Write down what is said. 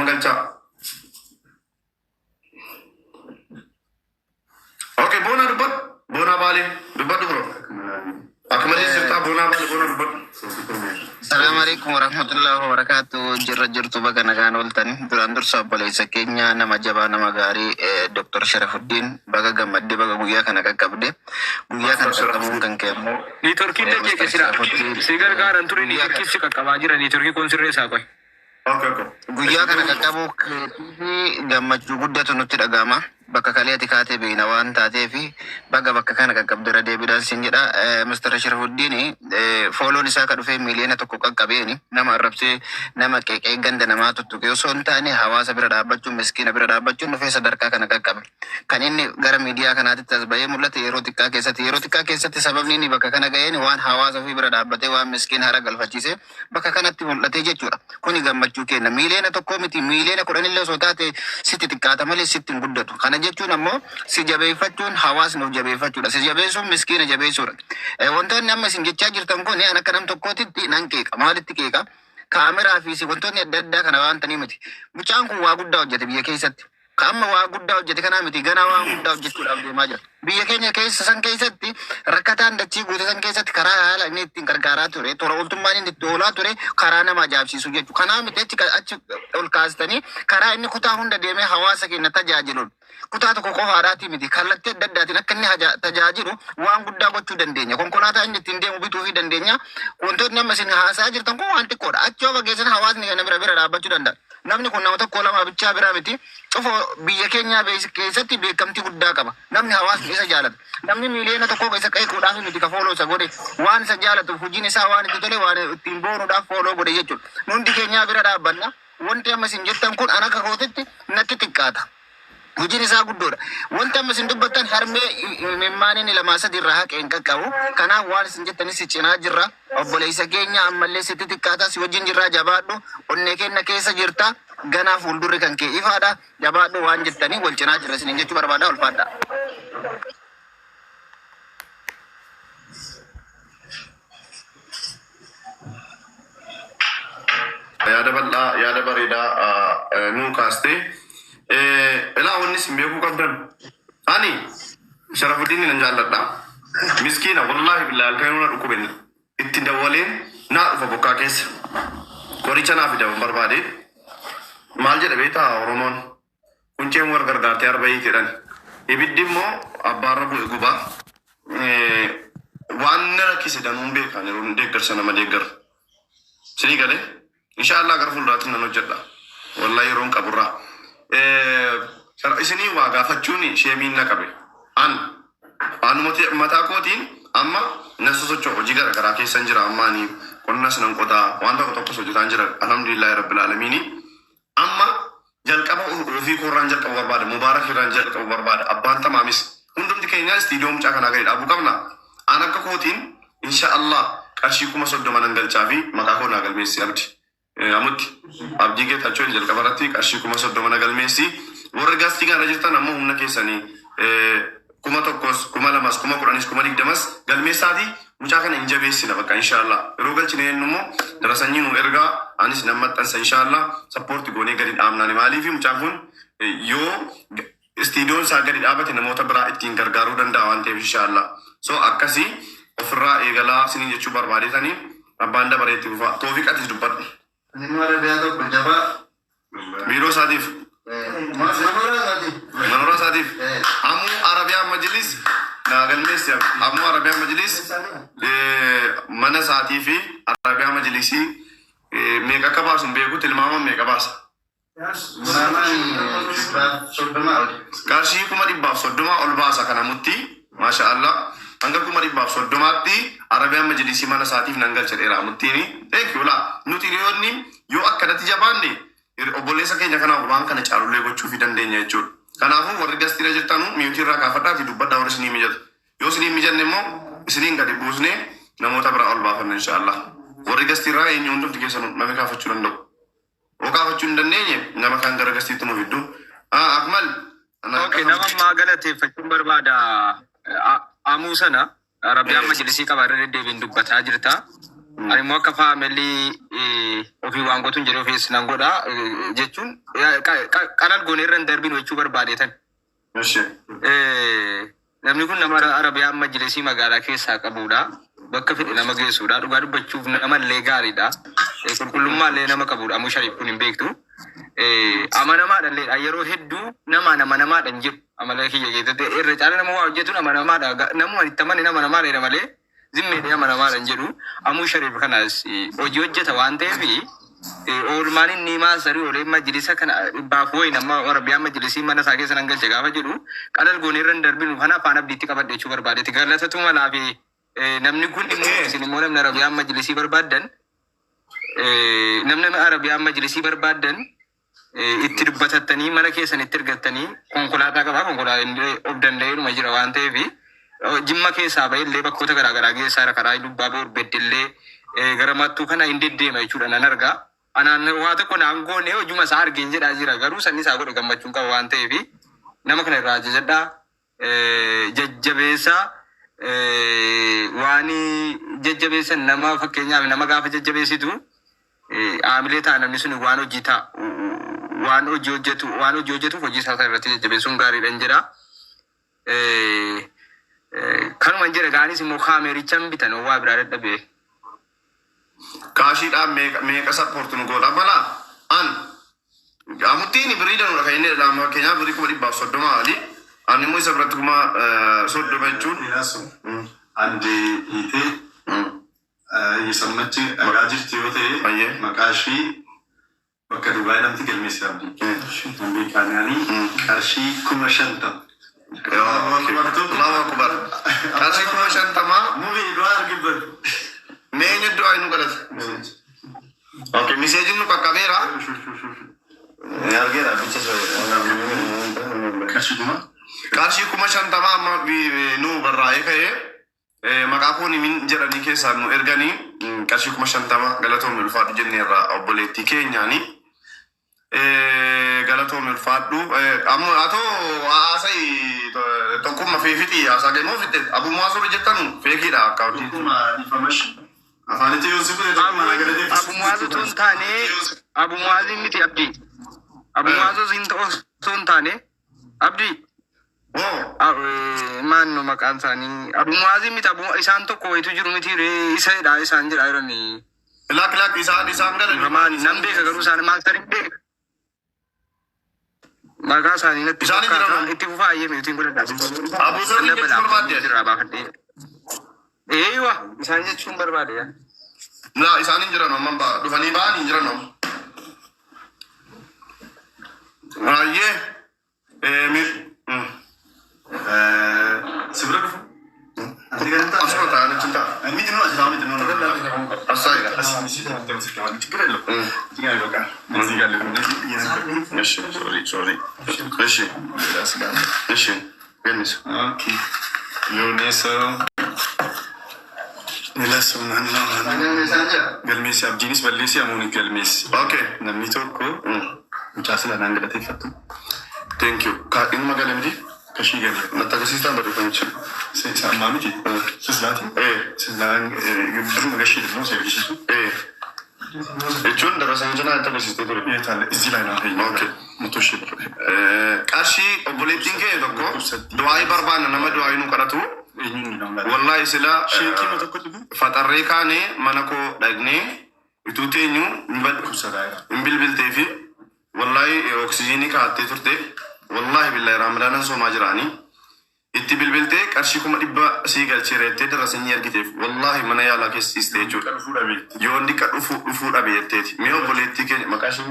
galcha. Okay, bona dubat. Bona bali. Dubat bro. Akmali sirta bona bali bona dubat. Assalamualaikum warahmatullahi wabarakatuh. Jirtu baga nagaan oltan. Duraan dursa obboleessa keenya nama jabaa nama gaarii Dr. Sharafuddin baga gammadde baga guyyaa kana qaqqabde. Guyyaa kana qaqqabuun kan keemmoo ni turkiin dachee keessira sigar gaaran ture ni turkii si qaqqabaa jira ni turkii kun sirree isaa qoy. Guyyaa kana qaqqabuu fi gammachuu guddatu nutti dhaga'ama. Bakka kaleeti kaatee beekna waan taateefi bakka kana qaqqabdira deebiidhaan sin jedha. Mr. Sharafuddin fooloon isaa ka dhufee miliyoona tokko qaqqabeeni nama arrabsee nama qeeqee ganda namaa tuttuqe osoo hin taane hawaasa bira dhaabbachuun miskiina bira dhaabbachuun dhufee sadarkaa kana qaqqabe. Kan inni gara miidiyaa kanaatti as bahee mul'ate yeroo xiqqaa keessatti sababni inni bakka kana ga'een waan hawaasa ofii bira dhaabbatee waan miskiina hara galfachiise bakka kanatti mul'ate jechuudha. Kuni gammachuu kenna. Miliyoona tokko miti miliyoona 10 illee osoo taate sitti xiqqaata malee sitti hin guddatu. Kana jechuun ammoo si jabeeffachuun hawaasni of jabeeffachuudha. Si jabeessuun miskiina jabeessuudha. Wantoonni amma isin jechaa jirtan kun akka nam tokkootitti nan qeeqa. Maalitti qeeqa? Kaameraa fi wantoonni adda addaa kana waan tanii miti. Mucaan kun waa guddaa hojjete biyya keessatti. Amma waa guddaa hojjete kanaa miti ganaa waan guddaa hojjechuudhaaf deemaa jira. Biyya keenya keessa san keessatti rakkataan dachii guute san keessatti karaa haala inni ittiin gargaaraa ture tola ooltummaan inni itti oolaa ture karaa nama ajaa'ibsiisu jechuudha. Kanaa miti achi ol kaastanii karaa inni kutaa hunda deemee hawaasa keenya tajaajiluun kutaa tokko qofaadhaati miti kallattii adda addaatiin akka inni tajaajilu waan guddaa gochuu dandeenya. Konkolaataa inni ittiin deemu bituu fi dandeenya. Wantoonni amma isin haasaa jirtan kun waan xiqqoodha. Achi yoo fageessan hawaasni kana bira dhaabbachuu danda'a. Namni kun nama tokko lama bichaa biraa miti. Cufa biyya keenya keessatti beekamtii guddaa qaba. Namni hawaasni isa jaalata. Namni miliyoona tokko keessa qeequudhaaf miti ka fooloo isa godhe waan isa jaalatu hojiin isaa waan itti tole waan ittiin boonuudhaaf fooloo godhe jechuudha. Hundi keenya bira dhaabbanna. Wanti amma isin jettan kun ana akka kootitti natti xiqqaata. Hojiin isaa guddoodha. Wanti amma isin dubbattan harmee mimmaaniin lamaa sadii irraa haqeen qaqqabu. Kanaaf waan isin jettanis si cinaa jirra. Obboleessa keenya ammallee sitti xiqqaata si wajjin jirraa jabaadhu. Onnee keenya keessa jirta. Ganaa fuuldurri kan kee ifaadha. Jabaadhu waan jettanii wal cinaa jirra isin jechuu barbaada ulfaadha. Yaada bal'aa yaada bareedaa nuu kaastee. Ilaa wanni isin beekuu qabdan. Ani Sharafuddin nan jaalladha. Miskiina wallaahi billaahi halkan nuna dhukkubenne. Itti dawwaleen naa dhufa bokkaa keessa. Qoricha naa fidamu barbaade. Maal jedha beektaa Oromoon? Kunceen war gargaartee arba'ii jedhan. Ibiddi immoo abbaarra bu'e gubaa. Waan na rakkise danuun beekan yeroo deeggarsa nama deeggar. Sinii galee? Inshaallah gara fuulduraatti nan hojjedha. Wallaahi yeroon qaburraa. Isinii waa gaafachuun sheemiin na qabe. Anumati mataa kootiin amma na sosocho'u hojii garaagaraa keessan jira ammaanii qonnas nan qotaa waan tokko hojjetaan jira alhamdulillahi rabbil aalamiini. Amma jalqaba ofii koorraan jalqabu barbaada mubaarak irraan jalqabu barbaada abbaan tamaamis hundumti keenya istiidiyoo mucaa kanaa gadi dhaabuu qabna. An akka kootiin inshaallah qarshii 30,000 nan galchaa fi maqaa koo naa galmeessi abdi. Amutti abdii geetachoo jalqaba irratti qarshii 30,000 na galmeessi. Warra gaastii kana jirtan ammoo humna keessanii 1,000, 2,200, 10,000, 20,000 galmeessaati mucaa kana hin jabeessina bakka inshaallah. Yeroo galchine immoo darasanii nu ergaa anis nan maxxansa inshaallah sappoorti goonee gadi dhaabnaan maaliif mucaan kun yoo istiidiyoon isaa gadi dhaabate namoota biraa ittiin gargaaruu danda'a waan ta'eef inshaallah. So akkasii ofirraa eegalaa isin jechuu barbaadetanii abbaan dabareetti dhufa toofiqatis dubbadhu. Biiroo isaatiif manora isaatiif ammoo Arabiyaan Majlis galmeessi ammoo Arabiyaan Majlis mana isaatii fi Arabiyaan Majlisii meeqa akka baasu hin beeku tilmaamaan meeqa baasa. Qarshii 130 ol baasa kanamutti maasha Allah hanga 130tti Arabiyaan Majlisii mana isaatiif nan galcha dheeraa muttiini. Eekyula nuti hiriyoonni yoo akkanatti jabaanne obboleessa keenya kanaaf waan kana caalullee gochuu fi dandeenya jechuudha. Kanaafuu warri gastiira jirtanu miutii irraa kaafadhaa fi dubbadhaa warri isinii mijatu. Yoo isinii mijanne immoo isiniin gadi buusnee namoota biraa ol baafanna inshaallah. Warri gastiirraa eenyu hundumti keessan nama kaafachuu danda'u. Oo kaafachuu hin dandeenye nama kan gara gastiitti nuuf iddoo. Akmal. Okay, nama ammaa galateeffachuun barbaada. Amuu sana Arabiyaan Majlisii qabaarra deddeebiin dubbataa jirta. Ani immoo akka faamilii ofii waan gootuun jedhee ofii nan godha jechuun qalal goonee irra hin darbinu jechuu barbaadeetan. Namni kun nama Arabiyaa majlisii magaalaa keessaa qabudha. Bakka fedhe nama geessudha. Dhugaa dubbachuuf namallee gaariidha. Qulqullummallee nama qabudha. Ammoo Shariif kun hin beektu. Amanamaadhallee yeroo hedduu namadhaan jiru. Amala kiyya keessatti irra caala nama waa hojjetuun amanamaadha. Namuma itti amane amanamaadha malee zimmeedhee amanamaadhaan jedhu. Ammoo Shariif kanas hojii hojjeta waan ta'eef oolmaan inni maasarii olee majlisa kana baaf wayi nama Arabiyaa majlisii mana isaa keessa nan galche gaafa jedhu qalal goonee irra hin darbinu kana afaan abdiitti qabadhe jechuu barbaadeeti. Galatatu malaa fi namni kun immoo isin immoo namni Arabiyaa majlisii barbaaddan namni Arabiyaa majlisii barbaaddan itti dubbatattanii mana keessan itti ergattanii konkolaataa qabaa konkolaataa of danda'eedhuma jira waan ta'eef jimma keessaa bahillee bakkoota garaagaraa keessaa karaa dubbaa boor beddillee gara mattuu kana hin deddeema jechuudha nan argaa. Anaan waa tokko naan goone hojuma isaa argeen jedhaa jira garuu sanni isaa godhe gammachuun qaba waan ta'eef nama kana irraa jajadhaa jajjabeessaa waan jajjabeessan nama fakkeenyaaf nama gaafa jajjabeessitu aamilee ta'a namni sun waan hojii ta'a waan hojii hojjetuuf hojii isaa irratti jajjabeessuun gaariidhaan jedha. Kanumaan jedha gaanis immoo kaameerichaan bitan waa biraa dadhabee. Kaashiidhaan meeqa sappoortu nu godha mala an amuttiin biriidhaan kan inni jedhama fakkeenyaaf birii 130 ali ani immoo isa biratti 30 jechuun andi hiitee yisammachi dhagaa jirti yoo ta'e maqaashii bakka Dubaay namti galmeessi abdii nambii qaanaanii qarshii 50,000 Allahu akbar qarshii 50,000 mubii du'aa argibbatu Neenye doa inu kadas. Okay, message nu kakabera. Yargera bicha so. Kashi kuma shantama amma nu barraa'e ka'e maqaafoon min jedhanii keessaa nu erganii qarshii 50,000 galatoom ulfaadhu jenneerra obboleettii keenyaani. Galatoom ulfaadhu ammo atoo haasai tokkumma feefiti haasaa geemoo fitte abummaa suru jettanu feekiidha akkaawutii. Information. Afaanitti Yusuf Abu Muazu tun taane Abu Muazu miti abdi. Abu Muazu tun taane abdi. Maanno maqaan isaanii Abu Muazu miti isaan tokko wayitu jiru miti isadha isaan jedha jirani. Lak isaan gara nan beeka garuu isaan maaktarin beeka. Maqaa isaanii natti fakkaatan itti fufaa ayyee mitiin godhadha. Abu Zabi jechuun barbaadde. Eeywa isaan jechuun barbaade yaa. Na isaan hin jiran amman dhufanii ba'an hin jiran amman. Ayyee sibira dhufu. Asuma ta'anii cinta. Miti nuna asirraa miti nuna. Asaayidha. Sorry. Eshi. Gennis. Okay. Yoneso. Nilaso galmeessi abdiinis balleessi amuun galmeessi. Okay. Namni tokko mucaasila naan galateeffatu. Thank you. Kaadhiin magalee miti? Kashii galee. Natti agarsiistaan barreeffamicha. Ammaa miti. Sislaati. Sislaan gidduu gashii dhimmoo si agarsiisu. Jechuun darasanii cinaa natti agarsiistee ture. Izi laayinaa ta'e. Okay. Mutoo ishee barre. Qarshii obboleettiin kee tokko du'aayii barbaanna nama du'aayii nu kadhatu. Wallahi sila faxarree kaanee mana koo dhagnee ituu teenyu hin bilbiltee fi wallahi oksijiinii kaattee turte wallahi billahi ramadaanan soomaa jiraanii itti bilbiltee qarshii 100 sii galchee reettee darasanii argiteef wallahi mana yaalaa keessa ciiste jechuudha. Yoo inni dhufuu dhabe jetteeti mee obboleettii keenya maqaa ishee